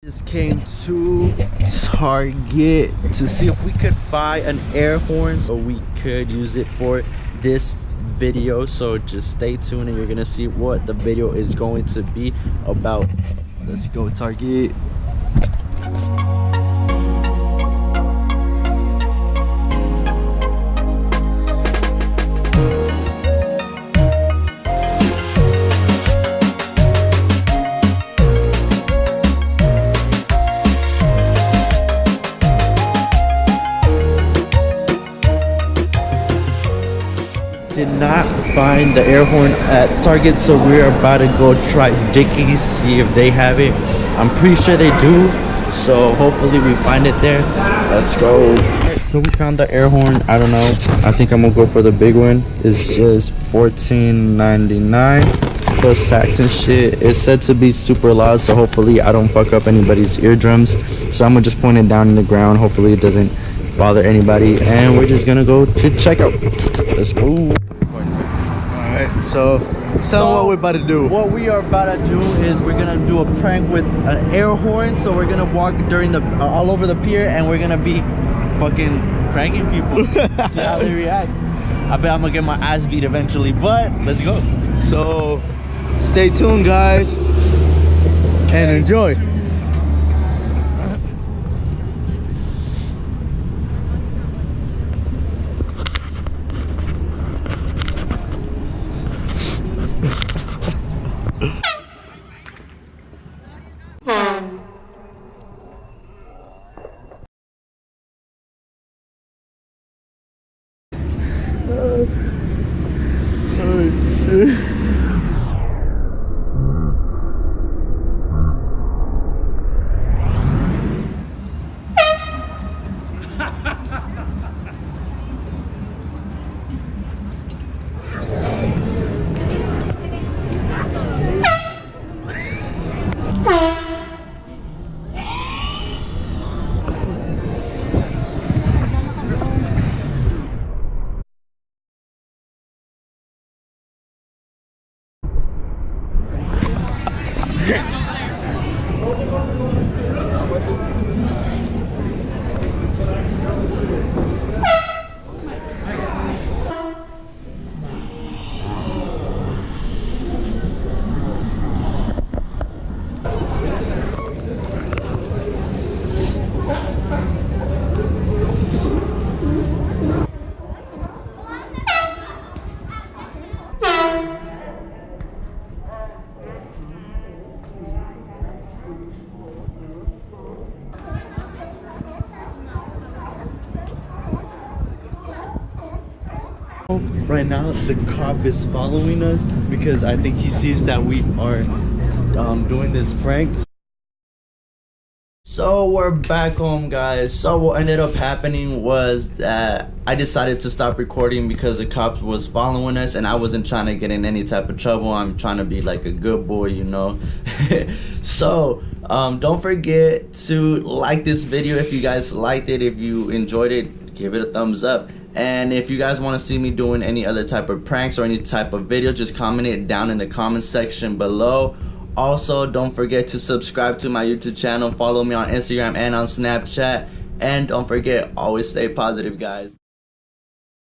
Just came to Target to see if we could buy an air horn so we could use it for this video. So just stay tuned and you're gonna see what the video is going to be about. Let's go, Target. Did not find the air horn at Target, so we're about to go try Dickies, see if they have it. I'm pretty sure they do, so hopefully we find it there. Let's go. So we found the air horn. I don't know, I think I'm gonna go for the big one. It's just $14.99 plus tax and shit. It's said to be super loud, so hopefully I don't fuck up anybody's eardrums. So I'm gonna just point it down in the ground. Hopefully it doesn't bother anybody, and we're just gonna go to checkout. Let's move. Alright, so tell them what we're about to do. What we are about to do is we're gonna do a prank with an air horn. So we're gonna walk during the all over the pier, and we're gonna be fucking pranking people. See how they react. I bet I'm gonna get my ass beat eventually, but let's go. So stay tuned, guys, and enjoy. Oh shit. Right now the cop is following us because I think he sees that we are doing this prank. So we're back home, guys. So what ended up happening was that I decided to stop recording because the cops was following us, and I wasn't trying to get in any type of trouble. I'm trying to be like a good boy, you know. So don't forget to like this video if you guys liked it. If you enjoyed it, give it a thumbs up. And if you guys want to see me doing any other type of pranks or any type of video, just comment it down in the comment section below. Also, don't forget to subscribe to my YouTube channel, follow me on Instagram and on Snapchat, and don't forget, always stay positive, guys.